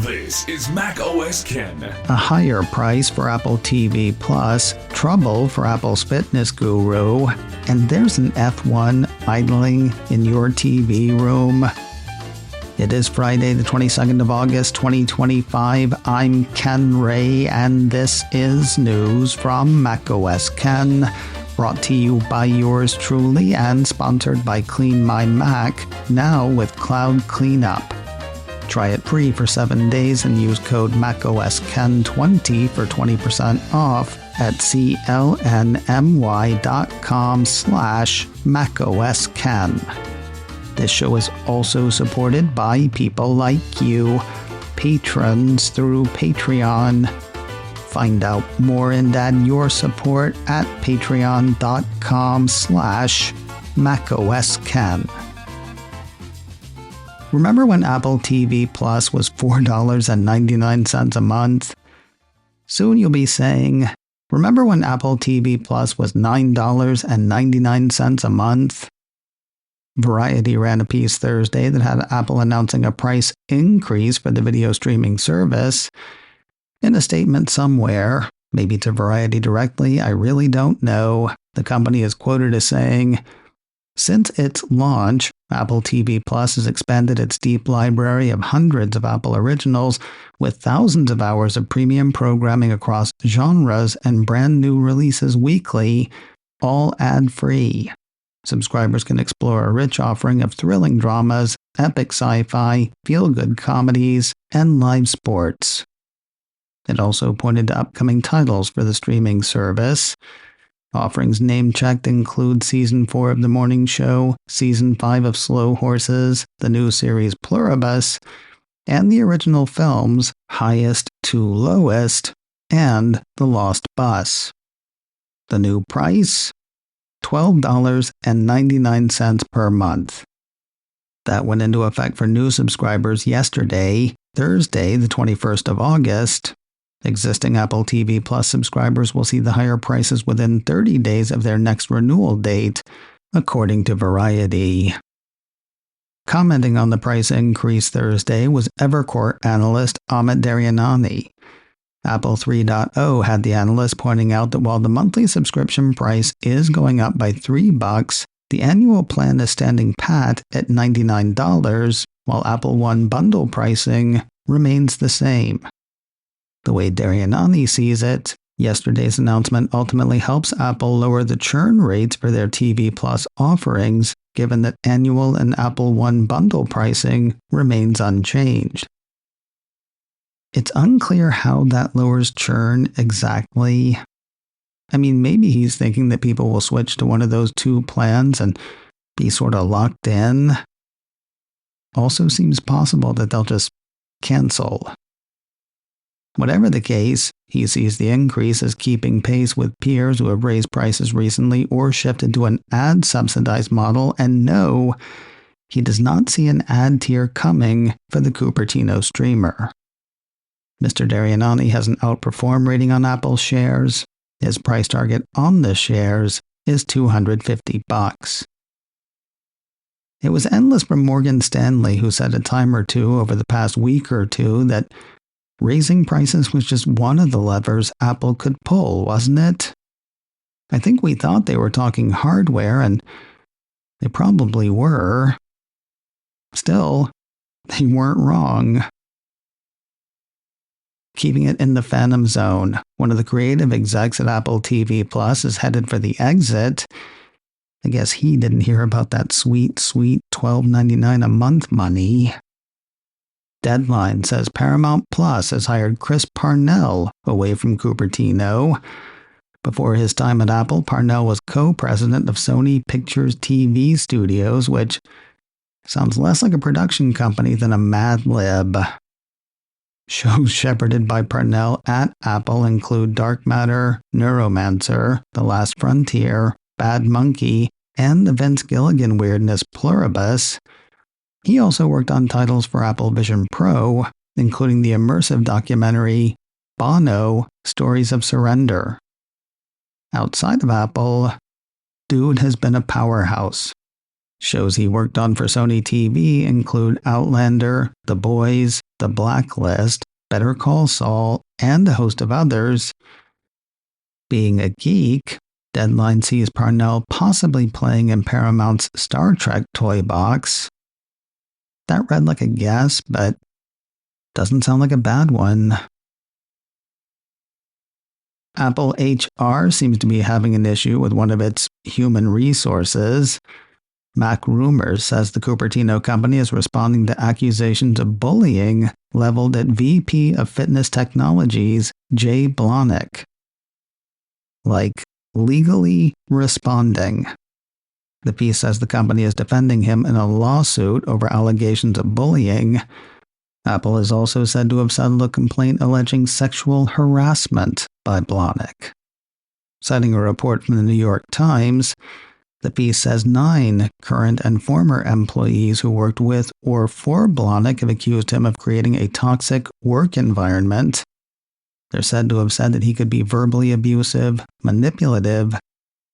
This is Mac OS Ken. A higher price for Apple TV Plus, trouble for Apple's fitness guru, and there's an F1 idling in your TV room. It is Friday, the 22nd of August, 2025. I'm Ken Ray, and this is news from Mac OS Ken, brought to you by yours truly and sponsored by Clean My Mac, now with Cloud Cleanup. Try it free for 7 days and use code MacOSKen20 for 20% off at clnmy.com/MacOSKen. This show is also supported by people like you, patrons through Patreon. Find out more and add your support at patreon.com/MacOSKen. Remember when Apple TV Plus was $4.99 a month? Soon you'll be saying, remember when Apple TV Plus was $9.99 a month? Variety ran a piece Thursday that had Apple announcing a price increase for the video streaming service. In a statement somewhere, maybe to Variety directly, I really don't know, the company is quoted as saying, "Since its launch, Apple TV Plus has expanded its deep library of hundreds of Apple originals with thousands of hours of premium programming across genres and brand new releases weekly, all ad-free. Subscribers can explore a rich offering of thrilling dramas, epic sci-fi, feel-good comedies, and live sports." It also pointed to upcoming titles for the streaming service. Offerings name-checked include Season 4 of The Morning Show, Season 5 of Slow Horses, the new series Pluribus, and the original films Highest to Lowest and The Lost Bus. The new price? $12.99 per month. That went into effect for new subscribers yesterday, Thursday, the 21st of August. Existing Apple TV Plus subscribers will see the higher prices within 30 days of their next renewal date, according to Variety. Commenting on the price increase Thursday was Evercore analyst Amit Daryanani. Apple 3.0 had the analyst pointing out that while the monthly subscription price is going up by $3, the annual plan is standing pat at $99, while Apple One bundle pricing remains the same. The way Daryanani sees it, yesterday's announcement ultimately helps Apple lower the churn rates for their TV Plus offerings, given that annual and Apple One bundle pricing remains unchanged. It's unclear how that lowers churn exactly. I mean, maybe he's thinking that people will switch to one of those two plans and be sort of locked in. Also seems possible that they'll just cancel. Whatever the case, he sees the increase as keeping pace with peers who have raised prices recently or shifted to an ad-subsidized model, and no, he does not see an ad tier coming for the Cupertino streamer. Mr. Daryanani has an outperform rating on Apple shares. His price target on the shares is $250. It was endless from Morgan Stanley, who said a time or two over the past week or two that raising prices was just one of the levers Apple could pull, wasn't it? I think we thought they were talking hardware, and they probably were. Still, they weren't wrong. Keeping it in the Phantom Zone, one of the creative execs at Apple TV Plus is headed for the exit. I guess he didn't hear about that sweet $12.99 a month money. Deadline says Paramount Plus has hired Chris Parnell away from Cupertino. Before his time at Apple, Parnell was co-president of Sony Pictures TV Studios, which sounds less like a production company than a Mad Lib. Shows shepherded by Parnell at Apple include Dark Matter, Neuromancer, The Last Frontier, Bad Monkey, and the Vince Gilligan weirdness Pluribus. He also worked on titles for Apple Vision Pro, including the immersive documentary Bono, Stories of Surrender. Outside of Apple, dude has been a powerhouse. Shows he worked on for Sony TV include Outlander, The Boys, The Blacklist, Better Call Saul, and a host of others. Being a geek, Deadline sees Parnell possibly playing in Paramount's Star Trek toy box. That read like a guess, but doesn't sound like a bad one. Apple HR seems to be having an issue with one of its human resources. Mac Rumors says the Cupertino company is responding to accusations of bullying leveled at VP of Fitness Technologies, Jay Blahnik. Like, legally responding. The piece says the company is defending him in a lawsuit over allegations of bullying. Apple is also said to have settled a complaint alleging sexual harassment by Blahnik. Citing a report from the New York Times, the piece says 9 current and former employees who worked with or for Blahnik have accused him of creating a toxic work environment. They're said to have said that he could be verbally abusive, manipulative,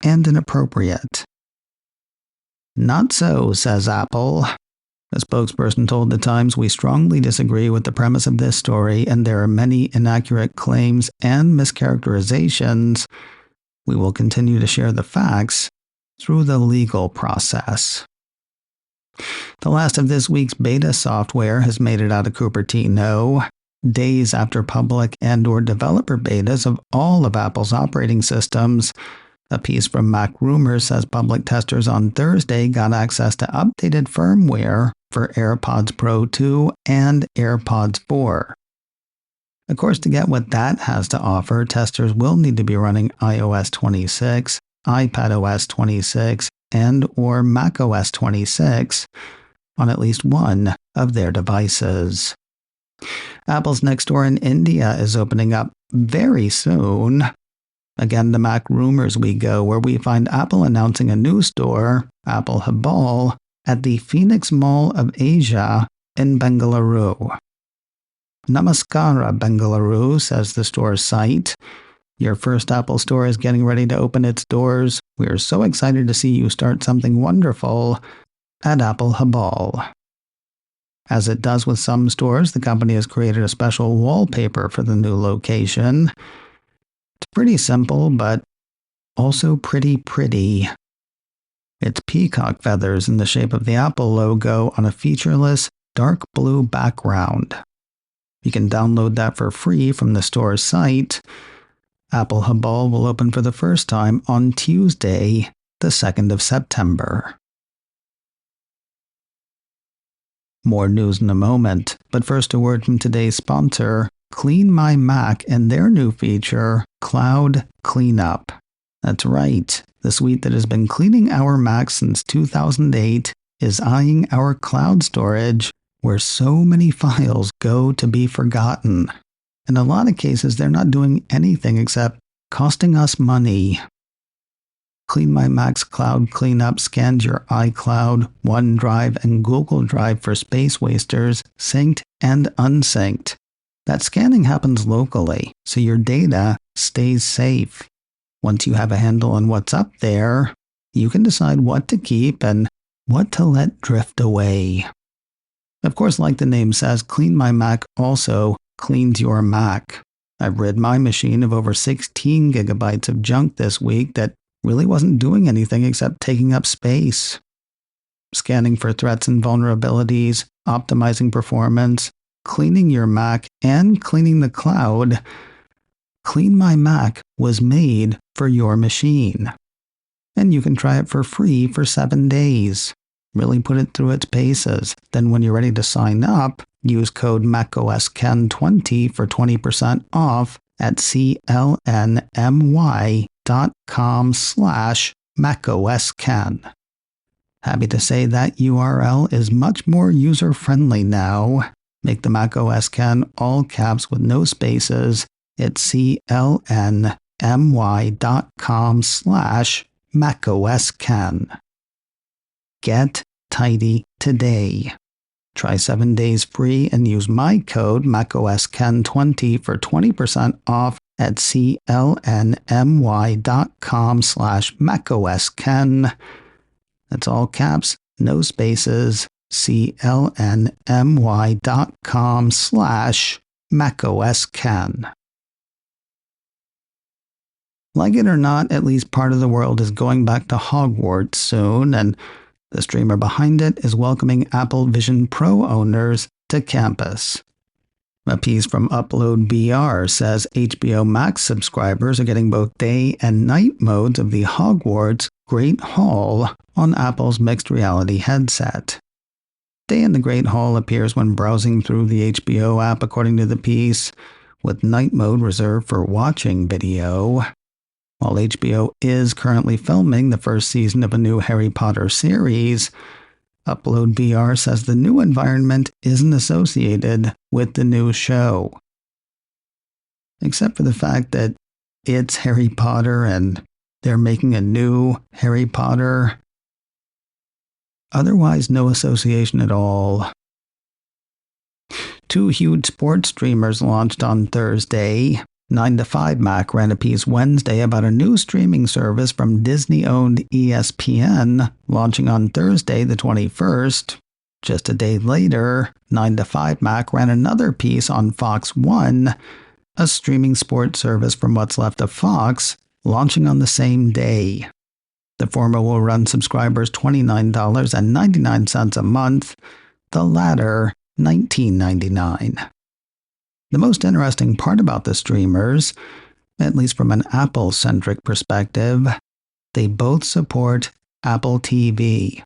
and inappropriate. Not so, says Apple. A spokesperson told The Times, "We strongly disagree with the premise of this story, and there are many inaccurate claims and mischaracterizations. We will continue to share the facts through the legal process." The last of this week's beta software has made it out of Cupertino, days after public and/or developer betas of all of Apple's operating systems. A piece from Mac Rumors says public testers on Thursday got access to updated firmware for AirPods Pro 2 and AirPods 4. Of course, to get what that has to offer, testers will need to be running iOS 26, iPadOS 26, and/or macOS 26 on at least one of their devices. Apple's next store in India is opening up very soon. Again, to Mac Rumors we go, where we find Apple announcing a new store, Apple Hebbal, at the Phoenix Mall of Asia in Bengaluru. Namaskara, Bengaluru, says the store's site. Your first Apple store is getting ready to open its doors. We are so excited to see you start something wonderful at Apple Hebbal. As it does with some stores, the company has created a special wallpaper for the new location. It's pretty simple, but also pretty. It's peacock feathers in the shape of the Apple logo on a featureless, dark blue background. You can download that for free from the store's site. Apple Hebbal will open for the first time on Tuesday, the 2nd of September. More news in a moment, but first a word from today's sponsor, Clean My Mac, and their new feature, Cloud Cleanup. That's right, the suite that has been cleaning our Macs since 2008 is eyeing our cloud storage, where so many files go to be forgotten. In a lot of cases, they're not doing anything except costing us money. Clean My Mac's Cloud Cleanup scans your iCloud, OneDrive, and Google Drive for space wasters, synced and unsynced. That scanning happens locally, so your data stays safe. Once you have a handle on what's up there, you can decide what to keep and what to let drift away. Of course, like the name says, Clean My Mac also cleans your Mac. I've rid my machine of over 16 gigabytes of junk this week that really wasn't doing anything except taking up space. Scanning for threats and vulnerabilities, optimizing performance, cleaning your Mac, and cleaning the cloud. Clean My Mac was made for your machine. And you can try it for free for 7 days. Really put it through its paces. Then when you're ready to sign up, use code MacOSKen20 for 20% off at clny.com/MacOSKen. Happy to say that URL is much more user-friendly now. Make the MacOSKen all caps with no spaces. It's clny.com/MacOSKen. Get tidy today. Try 7 days free and use my code MacOSKen20 for 20% off at clny.com/MacOSKen. That's all caps, no spaces, clnmy.com/macOSKen. Like it or not, at least part of the world is going back to Hogwarts soon, and the streamer behind it is welcoming Apple Vision Pro owners to campus. A piece from Upload BR says HBO Max subscribers are getting both day and night modes of the Hogwarts Great Hall on Apple's mixed reality headset. Day in the Great Hall appears when browsing through the HBO app, according to the piece, with night mode reserved for watching video. While HBO is currently filming the first season of a new Harry Potter series, Upload BR says the new environment isn't associated with the new show. Except for the fact that it's Harry Potter and they're making a new Harry Potter. Otherwise, no association at all. Two huge sports streamers launched on Thursday. 9 to 5 Mac ran a piece Wednesday about a new streaming service from Disney-owned ESPN launching on Thursday the 21st. Just a day later, 9 to 5 Mac ran another piece on Fox One, a streaming sports service from what's left of Fox, launching on the same day. The former will run subscribers $29.99 a month, the latter $19.99. The most interesting part about the streamers, at least from an Apple-centric perspective, they both support Apple TV.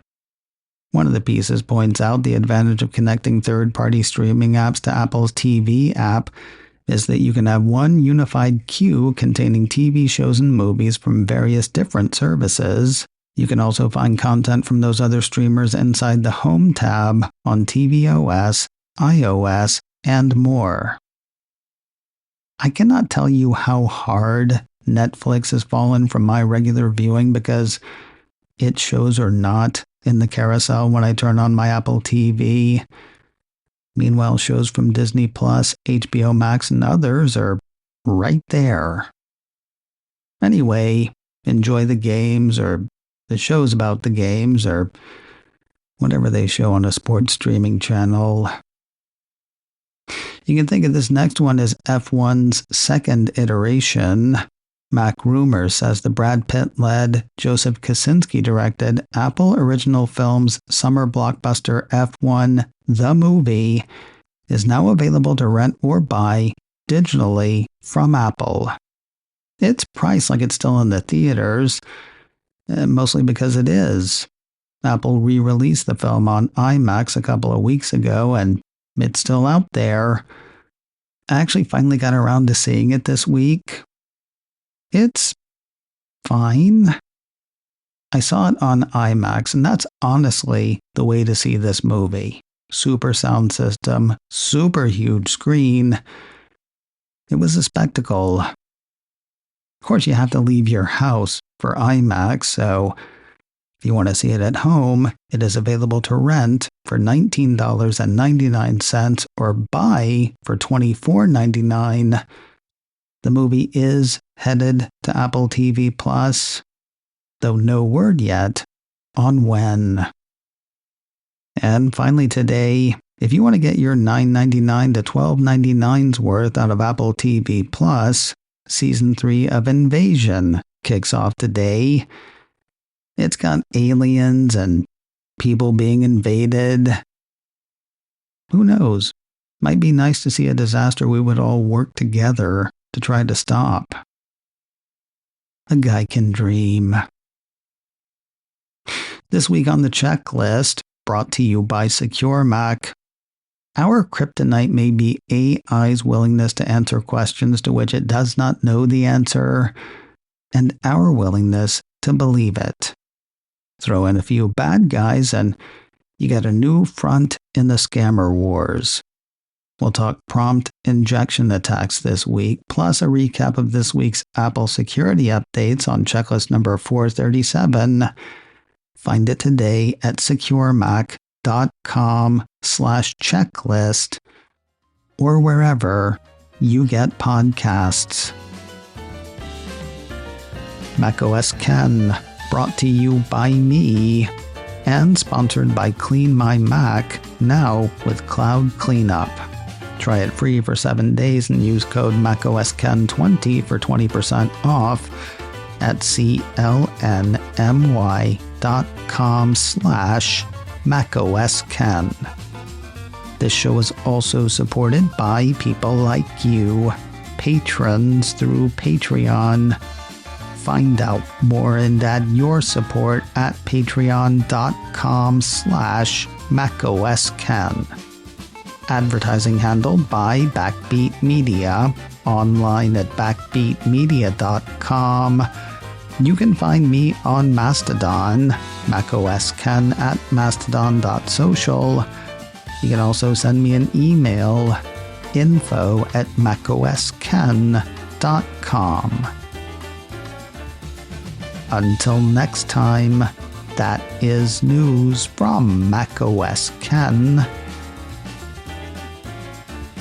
One of the pieces points out the advantage of connecting third-party streaming apps to Apple's TV app is that you can have one unified queue containing TV shows and movies from various different services. You can also find content from those other streamers inside the Home tab on tvOS, iOS, and more. I cannot tell you how hard Netflix has fallen from my regular viewing because its shows are not in the carousel when I turn on my Apple TV. Meanwhile, shows from Disney+, HBO Max, and others are right there. Anyway, enjoy the games or the shows about the games or whatever they show on a sports streaming channel. You can think of this next one as F1's second iteration. Mac Rumor says the Brad Pitt-led, Joseph Kosinski-directed Apple Original Films summer blockbuster F1 The Movie is now available to rent or buy digitally from Apple. It's priced like it's still in the theaters, mostly because it is. Apple re-released the film on IMAX a couple of weeks ago, and it's still out there. I actually finally got around to seeing it this week. It's fine. I saw it on IMAX, and that's honestly the way to see this movie. Super sound system, super huge screen. It was a spectacle. Of course, you have to leave your house for IMAX, so if you want to see it at home, it is available to rent for $19.99 or buy for $24.99. The movie is headed to Apple TV Plus, though no word yet on when. And finally today, if you want to get your $9.99 to $12.99's worth out of Apple TV Plus, Season 3 of Invasion kicks off today. It's got aliens and people being invaded. Who knows? Might be nice to see a disaster we would all work together to try to stop. A guy can dream. This week on the checklist, brought to you by Secure Mac. Our kryptonite may be AI's willingness to answer questions to which it does not know the answer, and our willingness to believe it. Throw in a few bad guys and you get a new front in the scammer wars. We'll talk prompt injection attacks this week, plus a recap of this week's Apple security updates on checklist number 437. Find it today at securemac.com/checklist or wherever you get podcasts. macOS Ken, brought to you by me, and sponsored by Clean My Mac, now with Cloud Cleanup. Try it free for 7 days and use code MacOSKen20 for 20% off at clny.com/MacOSKen. This show is also supported by people like you, patrons through Patreon. Find out more and add your support at patreon.com/MacOSKen. Advertising handled by Backbeat Media, online at backbeatmedia.com. You can find me on Mastodon, MacOSKen at mastodon.social. You can also send me an email, info@macosken.com. Until next time, that is news from macOSKen.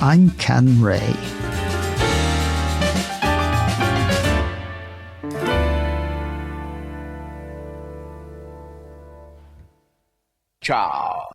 I'm Ken Ray. Ciao.